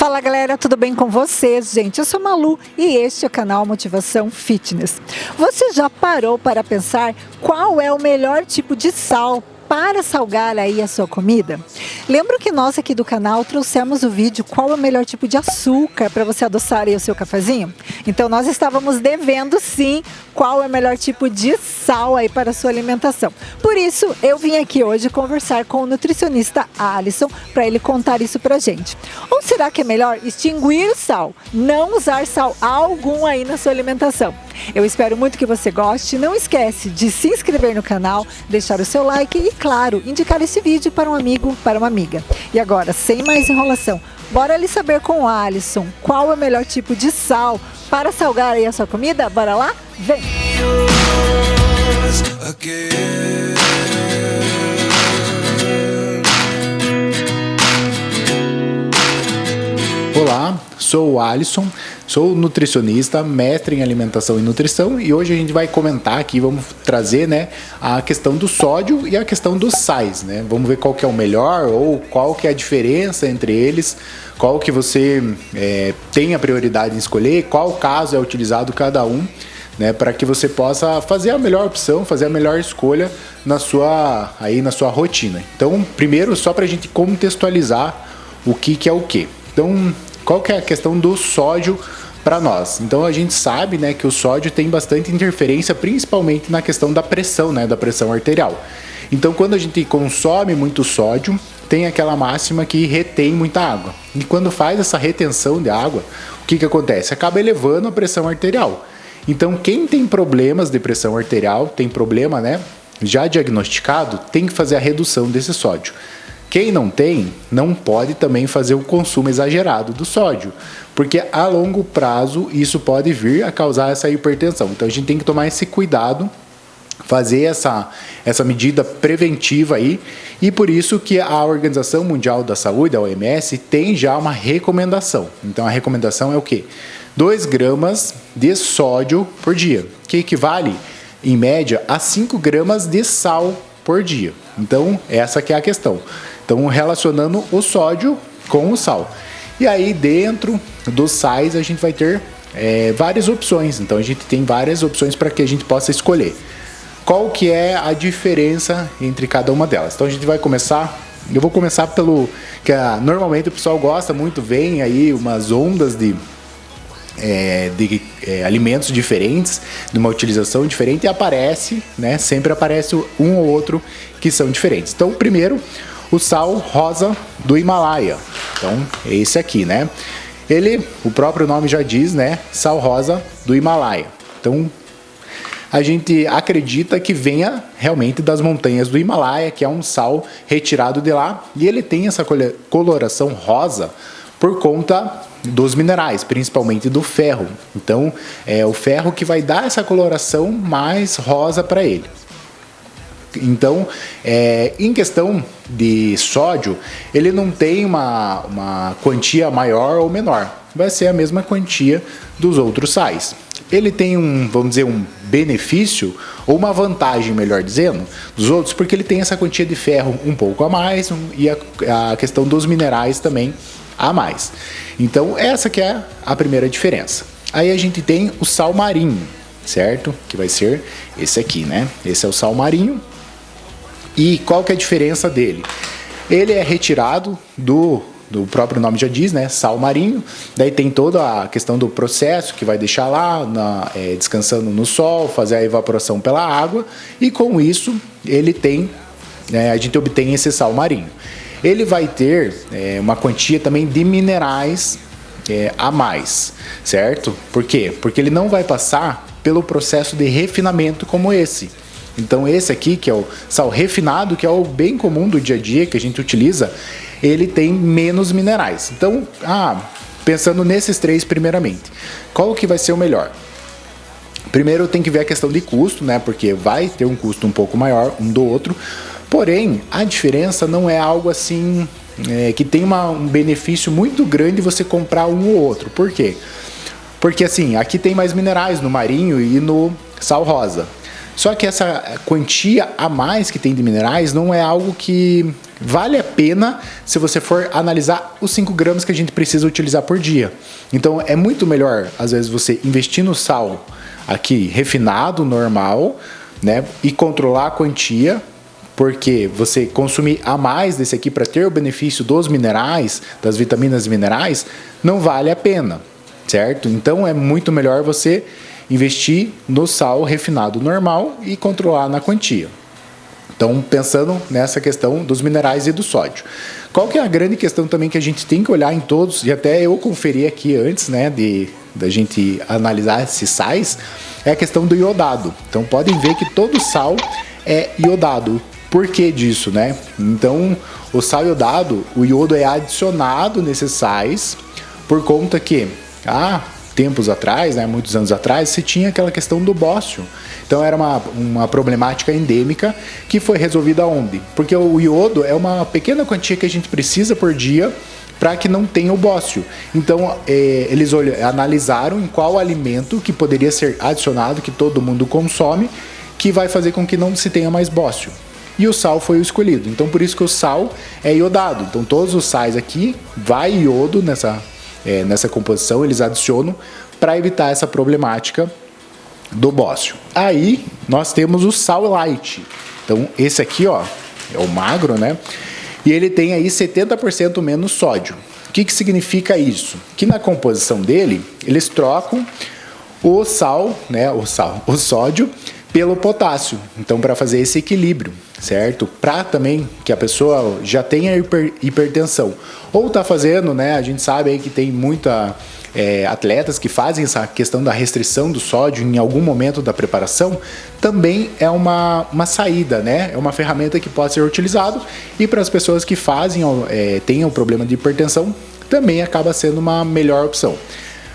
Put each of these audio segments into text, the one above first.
Fala galera, tudo bem com vocês? Gente, eu sou Malu e este é o canal Motivação Fitness. Você já parou para pensar qual é o melhor tipo de sal para salgar aí a sua comida? Lembra que nós aqui do canal trouxemos o vídeo qual é o melhor tipo de açúcar para você adoçar aí o seu cafezinho? Então nós estávamos devendo sim qual é o melhor tipo de sal aí para a sua alimentação. Por isso eu vim aqui hoje conversar com o nutricionista Alisson para ele contar isso pra gente. Ou será que é melhor extinguir o sal, não usar sal algum aí na sua alimentação? Eu espero muito que você goste. Não esquece de se inscrever no canal, deixar o seu like e, claro, indicar esse vídeo para um amigo, para uma amiga. E agora, sem mais enrolação, bora ali saber com o Alisson qual é o melhor tipo de sal para salgar aí a sua comida? Bora lá? Vem! Olá, sou o Alisson, sou nutricionista, mestre em alimentação e nutrição e hoje a gente vai comentar aqui, vamos trazer a questão do sódio e a questão dos sais, Vamos ver qual que é o melhor ou qual que é a diferença entre eles, qual que você tem a prioridade em escolher, qual caso é utilizado cada um, para que você possa fazer a melhor opção, fazer a melhor escolha na sua rotina. Então, primeiro, só para a gente contextualizar o que é o que. Então, qual que é a questão do sódio para nós? Então, a gente sabe que o sódio tem bastante interferência, principalmente na questão da pressão, da pressão arterial. Então, quando a gente consome muito sódio, tem aquela máxima que retém muita água. E quando faz essa retenção de água, o que acontece? Acaba elevando a pressão arterial. Então, quem tem problemas de pressão arterial, tem problema já diagnosticado, tem que fazer a redução desse sódio. Quem não tem, não pode também fazer o consumo exagerado do sódio, porque a longo prazo isso pode vir a causar essa hipertensão. Então a gente tem que tomar esse cuidado, fazer essa medida preventiva aí, e por isso que a Organização Mundial da Saúde, a OMS, tem já uma recomendação. Então a recomendação é o quê? 2 gramas de sódio por dia, que equivale, em média, a 5 gramas de sal por dia. Então essa que é a questão. Então, relacionando o sódio com o sal. E aí, dentro dos sais, a gente vai ter várias opções. Então, a gente tem várias opções para que a gente possa escolher. Qual que é a diferença entre cada uma delas? Então, a gente vai começar... Eu vou começar pelo... que normalmente o pessoal gosta muito, vem aí umas ondas de alimentos diferentes, de uma utilização diferente, e aparece, sempre aparece um ou outro que são diferentes. Então, primeiro... o sal rosa do Himalaia. Então, é esse aqui, Ele, o próprio nome já diz, sal rosa do Himalaia. Então, a gente acredita que venha realmente das montanhas do Himalaia, que é um sal retirado de lá, e ele tem essa coloração rosa por conta dos minerais, principalmente do ferro. Então, é o ferro que vai dar essa coloração mais rosa para ele. Então, em questão de sódio, ele não tem uma quantia maior ou menor. Vai ser a mesma quantia dos outros sais. Ele tem vamos dizer, um benefício, ou uma vantagem, melhor dizendo, dos outros, porque ele tem essa quantia de ferro um pouco a mais e a questão dos minerais também a mais. Então, essa que é a primeira diferença. Aí a gente tem o sal marinho, certo? Que vai ser esse aqui, Esse é o sal marinho. E qual que é a diferença dele? Ele é retirado do próprio nome já diz, sal marinho. Daí tem toda a questão do processo que vai deixar lá descansando no sol, fazer a evaporação pela água, e com isso ele tem, a gente obtém esse sal marinho. Ele vai ter uma quantia também de minerais a mais, certo? Por quê? Porque ele não vai passar pelo processo de refinamento como esse. Então esse aqui, que é o sal refinado, que é o bem comum do dia a dia, que a gente utiliza, ele tem menos minerais. Então, pensando nesses 3 primeiramente, qual que vai ser o melhor? Primeiro tem que ver a questão de custo, porque vai ter um custo um pouco maior um do outro, porém a diferença não é algo assim que tem um benefício muito grande você comprar um ou outro. Por quê? Porque assim, aqui tem mais minerais no marinho e no sal rosa. Só que essa quantia a mais que tem de minerais não é algo que vale a pena se você for analisar os 5 gramas que a gente precisa utilizar por dia. Então é muito melhor, às vezes, você investir no sal aqui refinado, normal, né, e controlar a quantia, porque você consumir a mais desse aqui para ter o benefício dos minerais, das vitaminas e minerais, não vale a pena, certo? Então é muito melhor você investir no sal refinado normal e controlar na quantia. Então, pensando nessa questão dos minerais e do sódio. Qual que é a grande questão também que a gente tem que olhar em todos, e até eu conferi aqui antes, né, da gente analisar esses sais, é a questão do iodado. Então, podem ver que todo sal é iodado. Por que disso, né? Então, o sal iodado, o iodo é adicionado nesses sais por conta que, tempos atrás, né, muitos anos atrás, se tinha aquela questão do bóssio. Então era uma problemática endêmica que foi resolvida onde? Porque o iodo é uma pequena quantia que a gente precisa por dia para que não tenha o bóssio. Então eles analisaram em qual alimento que poderia ser adicionado, que todo mundo consome, que vai fazer com que não se tenha mais bóssio. E o sal foi o escolhido. Então por isso que o sal é iodado. Então todos os sais aqui vai iodo nessa composição, eles adicionam para evitar essa problemática do bóssio. Aí nós temos o sal light. Então esse aqui, ó, é o magro, né? E ele tem aí 70% menos sódio. O que significa isso? Que na composição dele, eles trocam o sal, né, o sódio pelo potássio. Então para fazer esse equilíbrio, certo? Para também que a pessoa já tenha hipertensão ou está fazendo, né? A gente sabe aí que tem muita atletas que fazem essa questão da restrição do sódio em algum momento da preparação, também é uma saída, né? É uma ferramenta que pode ser utilizada, e para as pessoas que fazem, têm o problema de hipertensão, também acaba sendo uma melhor opção.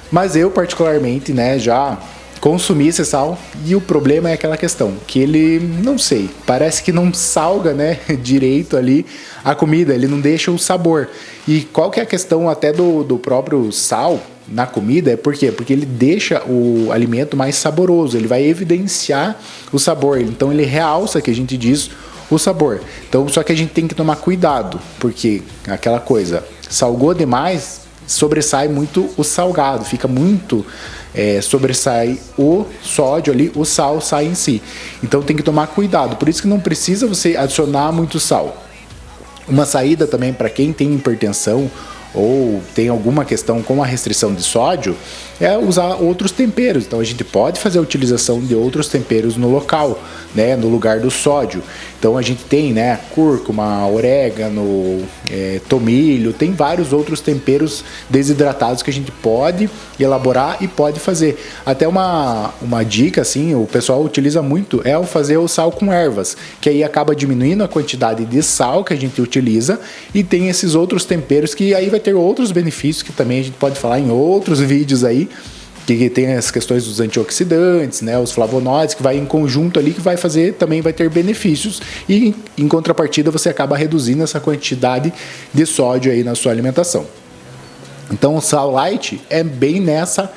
Mas eu particularmente, né, já consumi esse sal, e o problema é aquela questão que ele, não sei, parece que não salga, né, direito ali a comida, ele não deixa o sabor. E qual que é a questão até do próprio sal na comida? É por quê? Porque ele deixa o alimento mais saboroso, ele vai evidenciar o sabor, então ele realça, que a gente diz, o sabor. Então, só que a gente tem que tomar cuidado, porque aquela coisa, salgou demais, sobressai muito o salgado, fica muito sobressai o sódio ali, o sal sai em si. Então tem que tomar cuidado, por isso que não precisa você adicionar muito sal. Uma saída também para quem tem hipertensão ou tem alguma questão com a restrição de sódio é usar outros temperos. Então a gente pode fazer a utilização de outros temperos no local, né, no lugar do sódio. Então a gente tem, né, cúrcuma, orégano, tomilho, tem vários outros temperos desidratados que a gente pode elaborar e pode fazer. Até uma dica, assim, o pessoal utiliza muito, é o fazer o sal com ervas, que aí acaba diminuindo a quantidade de sal que a gente utiliza, e tem esses outros temperos que aí vai ter outros benefícios que também a gente pode falar em outros vídeos aí, que tem as questões dos antioxidantes, né, os flavonoides, que vai em conjunto ali, que vai fazer, também vai ter benefícios, e em contrapartida você acaba reduzindo essa quantidade de sódio aí na sua alimentação. Então o sal light é bem nessa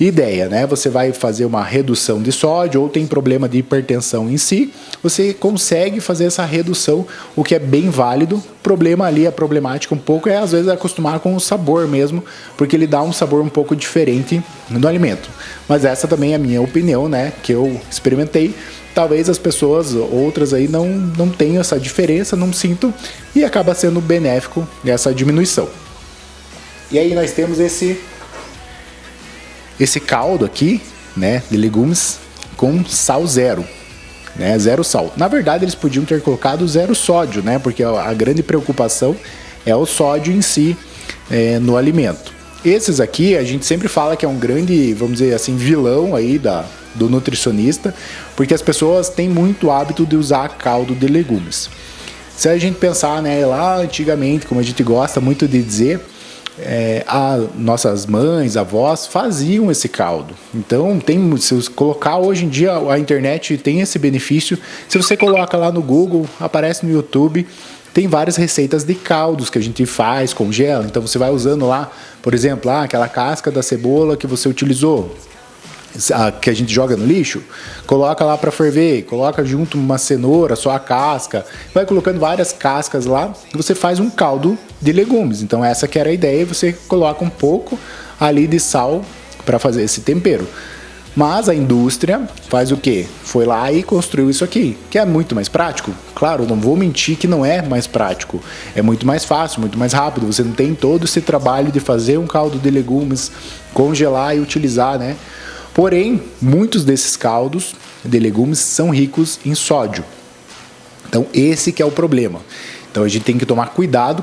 ideia, né? Você vai fazer uma redução de sódio, ou tem problema de hipertensão em si, você consegue fazer essa redução, o que é bem válido. O problema ali, a problemática um pouco é às vezes acostumar com o sabor mesmo, porque ele dá um sabor um pouco diferente no alimento. Mas essa também é a minha opinião, né? Que eu experimentei. Talvez as pessoas, outras aí, não tenham essa diferença, não sintam, e acaba sendo benéfico essa diminuição. E aí nós temos esse caldo aqui, né, de legumes com sal zero, né, zero sal. Na verdade, eles podiam ter colocado zero sódio, né, porque a grande preocupação é o sódio em si no alimento. Esses aqui, a gente sempre fala que é um grande, vamos dizer assim, vilão aí do nutricionista, porque as pessoas têm muito hábito de usar caldo de legumes. Se a gente pensar, né, lá antigamente, como a gente gosta muito de dizer, nossas mães, avós faziam esse caldo. Então, se você colocar hoje em dia, a internet tem esse benefício. Se você coloca lá no Google, aparece no YouTube, tem várias receitas de caldos que a gente faz, congela. Então você vai usando lá, por exemplo, aquela casca da cebola que você utilizou. que a gente joga no lixo, coloca lá para ferver, coloca junto uma cenoura, só a casca, vai colocando várias cascas lá e você faz um caldo de legumes. Então essa que era a ideia, você coloca um pouco ali de sal para fazer esse tempero. Mas a indústria faz o quê? Foi lá e construiu isso aqui, que é muito mais prático. Claro, não vou mentir que não é mais prático. É muito mais fácil, muito mais rápido. Você não tem todo esse trabalho de fazer um caldo de legumes, congelar e utilizar, né? Porém, muitos desses caldos de legumes são ricos em sódio. Então, esse que é o problema. Então, a gente tem que tomar cuidado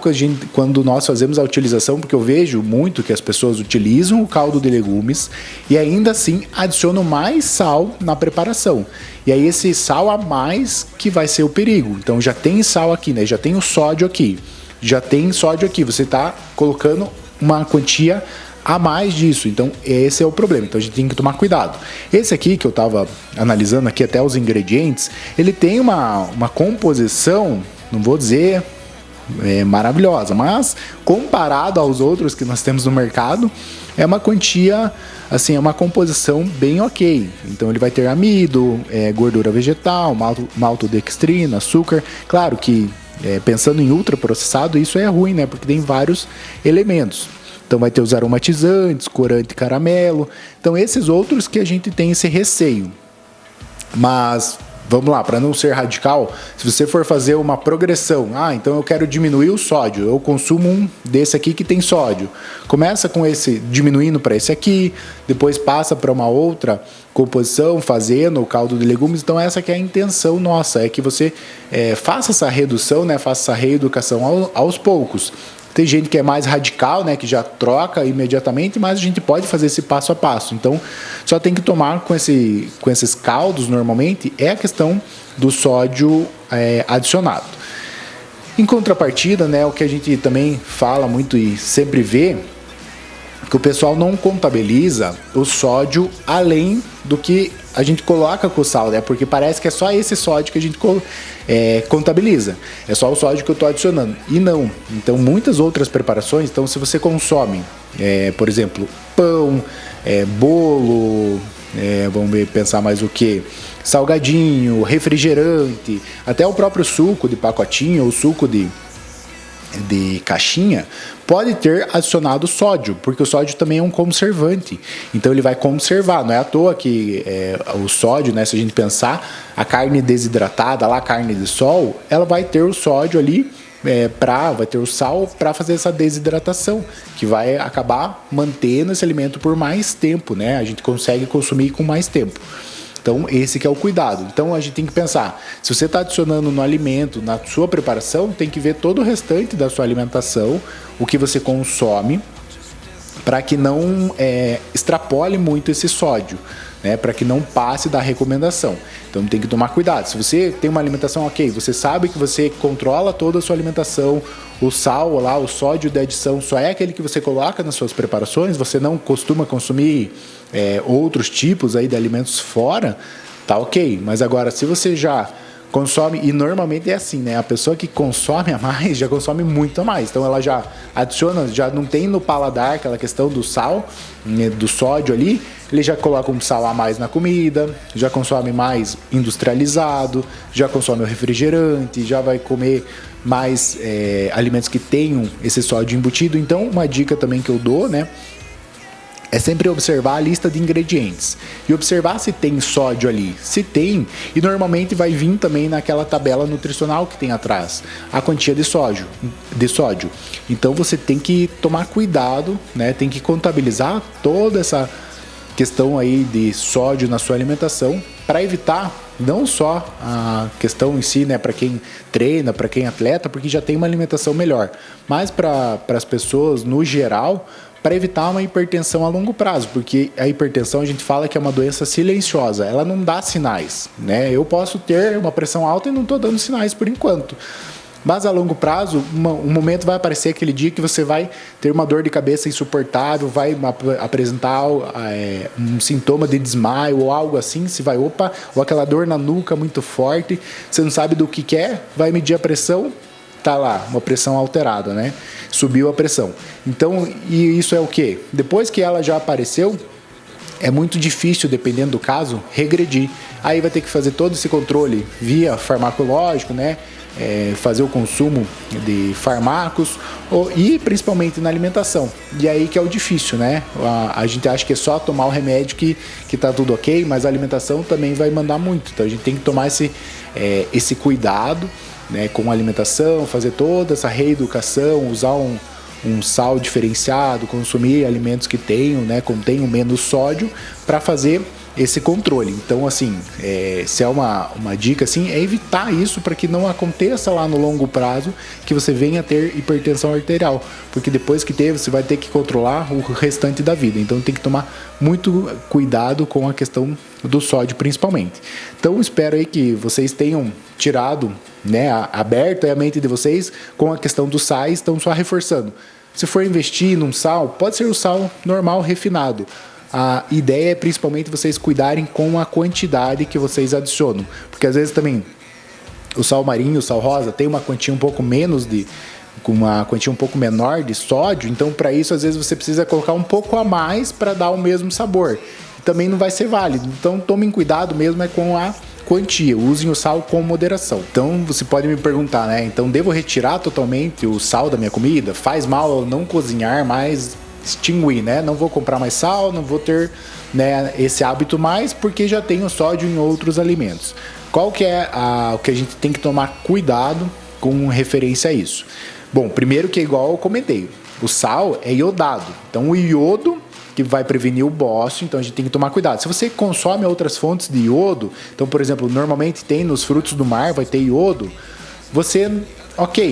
quando nós fazemos a utilização, porque eu vejo muito que as pessoas utilizam o caldo de legumes e ainda assim adicionam mais sal na preparação. E aí, esse sal a mais que vai ser o perigo. Então, já tem sal aqui, né? Já tem o sódio aqui. Já tem sódio aqui. Você está colocando uma quantia a mais disso, então esse é o problema, então a gente tem que tomar cuidado. Esse aqui que eu estava analisando aqui até os ingredientes, ele tem uma composição, não vou dizer maravilhosa, mas comparado aos outros que nós temos no mercado, é uma quantia, assim, é uma composição bem ok. Então ele vai ter amido, gordura vegetal, maltodextrina, açúcar, claro que pensando em ultraprocessado isso é ruim, né, porque tem vários elementos. Então vai ter os aromatizantes, corante caramelo. Então esses outros que a gente tem esse receio. Mas vamos lá, para não ser radical, se você for fazer uma progressão, então eu quero diminuir o sódio, eu consumo um desse aqui que tem sódio. Começa com esse diminuindo para esse aqui, depois passa para uma outra composição, fazendo o caldo de legumes. Então essa que é a intenção nossa, é que você faça essa redução, né, faça essa reeducação aos poucos. Tem gente que é mais radical, né, que já troca imediatamente, mas a gente pode fazer esse passo a passo. Então, só tem que tomar com esses caldos, normalmente, é a questão do sódio adicionado. Em contrapartida, né, o que a gente também fala muito e sempre vê, que o pessoal não contabiliza o sódio além do que a gente coloca com o sal, né? Porque parece que é só esse sódio que a gente contabiliza. É só o sódio que eu estou adicionando. E não. Então, muitas outras preparações, então se você consome, por exemplo, pão, bolo, vamos pensar mais o que? Salgadinho, refrigerante, até o próprio suco de pacotinho ou suco de caixinha, pode ter adicionado sódio, porque o sódio também é um conservante, então ele vai conservar, não é à toa que o sódio, né, se a gente pensar, a carne desidratada, lá a carne de sol, ela vai ter o sódio ali, vai ter o sal para fazer essa desidratação, que vai acabar mantendo esse alimento por mais tempo, né, a gente consegue consumir com mais tempo. Então, esse que é o cuidado. Então, a gente tem que pensar, se você está adicionando no alimento, na sua preparação, tem que ver todo o restante da sua alimentação, o que você consome, para que não extrapole muito esse sódio, né, para que não passe da recomendação. Então tem que tomar cuidado. Se você tem uma alimentação ok, você sabe que você controla toda a sua alimentação, o sal lá, o sódio de adição só é aquele que você coloca nas suas preparações, você não costuma consumir outros tipos aí de alimentos fora, tá ok. Mas agora, se você já consome, e normalmente é assim, né? A pessoa que consome a mais, já consome muito a mais. Então ela já adiciona, já não tem no paladar aquela questão do sal, né, do sódio ali, ele já coloca um sal a mais na comida, já consome mais industrializado, já consome o refrigerante, já vai comer mais alimentos que tenham esse sódio embutido. Então, uma dica também que eu dou, né, é sempre observar a lista de ingredientes e observar se tem sódio ali. Se tem, e normalmente vai vir também naquela tabela nutricional que tem atrás, a quantia de sódio. Então você tem que tomar cuidado, né? Tem que contabilizar toda essa questão aí de sódio na sua alimentação para evitar não só a questão em si, né, para quem treina, para quem é atleta, porque já tem uma alimentação melhor, mas para as pessoas no geral, para evitar uma hipertensão a longo prazo, porque a hipertensão a gente fala que é uma doença silenciosa, ela não dá sinais, né? Eu posso ter uma pressão alta e não estou dando sinais por enquanto, mas a longo prazo, um momento vai aparecer aquele dia que você vai ter uma dor de cabeça insuportável, vai apresentar um sintoma de desmaio ou algo assim, se vai, ou aquela dor na nuca muito forte, você não sabe do que é, vai medir a pressão, tá lá, uma pressão alterada, né? Subiu a pressão. Então, e isso é o quê? Depois que ela já apareceu, é muito difícil, dependendo do caso, regredir. Aí vai ter que fazer todo esse controle via farmacológico, né? Fazer o consumo de fármacos e principalmente na alimentação. E aí que é o difícil, né? A gente acha que é só tomar o remédio que tá tudo ok, mas a alimentação também vai mandar muito. Então a gente tem que tomar esse cuidado, né, com a alimentação, fazer toda essa reeducação, usar um sal diferenciado, consumir alimentos que contenham menos sódio para fazer esse controle. Então, assim, se é uma dica, assim, é evitar isso para que não aconteça lá no longo prazo que você venha a ter hipertensão arterial, porque depois que ter, você vai ter que controlar o restante da vida. Então, tem que tomar muito cuidado com a questão do sódio, principalmente. Então, espero aí que vocês tenham tirado, né, aberto a mente de vocês com a questão dos sais. Então, só reforçando, se for investir num sal, pode ser o sal normal refinado. A ideia é principalmente vocês cuidarem com a quantidade que vocês adicionam, porque às vezes também o sal marinho, o sal rosa tem uma quantia um pouco menor de sódio, então para isso às vezes você precisa colocar um pouco a mais para dar o mesmo sabor. Também não vai ser válido, então tomem cuidado mesmo com a quantia, usem o sal com moderação. Então você pode me perguntar, né? Então devo retirar totalmente o sal da minha comida? Faz mal eu não cozinhar mais? Extinguir, né? Não vou comprar mais sal, não vou ter, né, esse hábito mais, porque já tenho sódio em outros alimentos. Qual que é o que a gente tem que tomar cuidado com referência a isso? Bom, primeiro que é igual eu comentei, o sal é iodado, então o iodo que vai prevenir o bócio, então a gente tem que tomar cuidado. Se você consome outras fontes de iodo, então, por exemplo, normalmente tem nos frutos do mar, vai ter iodo, você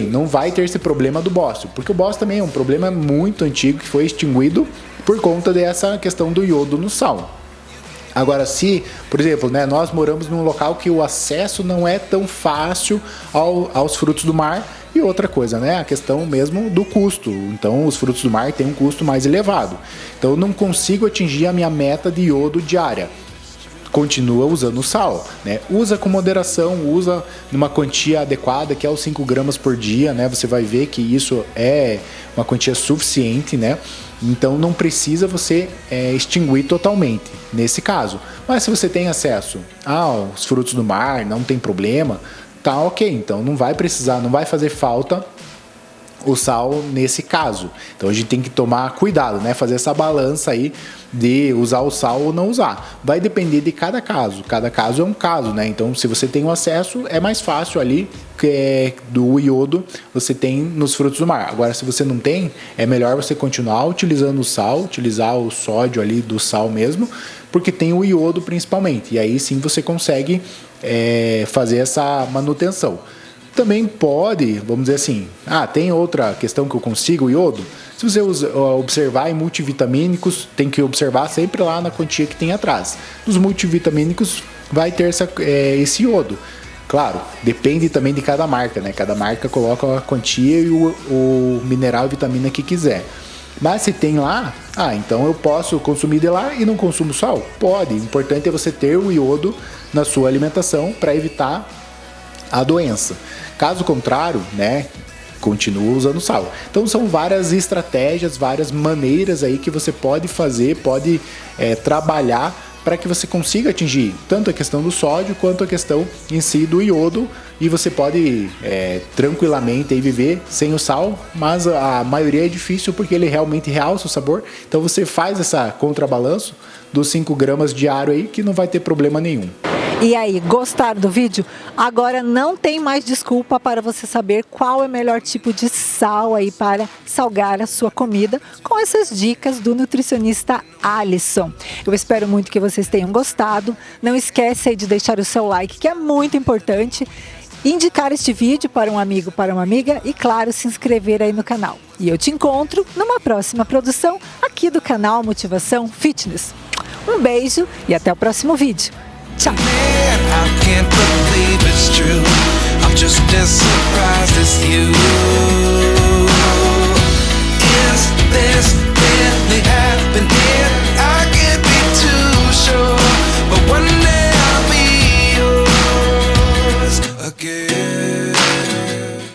não vai ter esse problema do bócio, porque o bócio também é um problema muito antigo que foi extinguido por conta dessa questão do iodo no sal. Agora, se, por exemplo, né, nós moramos num local que o acesso não é tão fácil aos frutos do mar, e outra coisa, né, a questão mesmo do custo. Então, os frutos do mar têm um custo mais elevado. Então, eu não consigo atingir a minha meta de iodo diária. Continua usando sal, né? Usa com moderação, usa numa quantia adequada, que é os 5 gramas por dia, né? Você vai ver que isso é uma quantia suficiente, né? Então não precisa você extinguir totalmente nesse caso. Mas se você tem acesso aos frutos do mar, não tem problema, tá ok. Então não vai precisar, não vai fazer falta o sal nesse caso. Então a gente tem que tomar cuidado, né? Fazer essa balança aí de usar o sal ou não usar. Vai depender de cada caso. Cada caso é um caso, né? Então se você tem o acesso, é mais fácil ali do iodo você tem nos frutos do mar. Agora se você não tem, é melhor você continuar utilizando o sal, utilizar o sódio ali do sal mesmo, porque tem o iodo principalmente. E aí sim você consegue fazer essa manutenção. Também pode, vamos dizer assim, tem outra questão que eu consigo o iodo. Se você observar em multivitamínicos, tem que observar sempre lá na quantia que tem atrás. Nos multivitamínicos vai ter esse iodo. Claro, depende também de cada marca, né? Cada marca coloca a quantia e o mineral e vitamina que quiser. Mas se tem lá, então eu posso consumir de lá e não consumo sal? Pode. O importante é você ter o iodo na sua alimentação para evitar a doença. Caso contrário, né, continua usando sal. Então são várias estratégias, várias maneiras aí que você pode fazer, pode trabalhar para que você consiga atingir tanto a questão do sódio quanto a questão em si do iodo, e você pode tranquilamente aí viver sem o sal, mas a maioria é difícil porque ele realmente realça o sabor. Então você faz essa contrabalanço dos 5 gramas diário aí que não vai ter problema nenhum. E aí, gostaram do vídeo? Agora não tem mais desculpa para você saber qual é o melhor tipo de sal aí para salgar a sua comida com essas dicas do nutricionista Alisson. Eu espero muito que vocês tenham gostado. Não esquece aí de deixar o seu like, que é muito importante. Indicar este vídeo para um amigo, para uma amiga e, claro, se inscrever aí no canal. E eu te encontro numa próxima produção aqui do canal Motivação Fitness. Um beijo e até o próximo vídeo. Tchau! I can't believe it's true. I'm just as surprised as you. Is this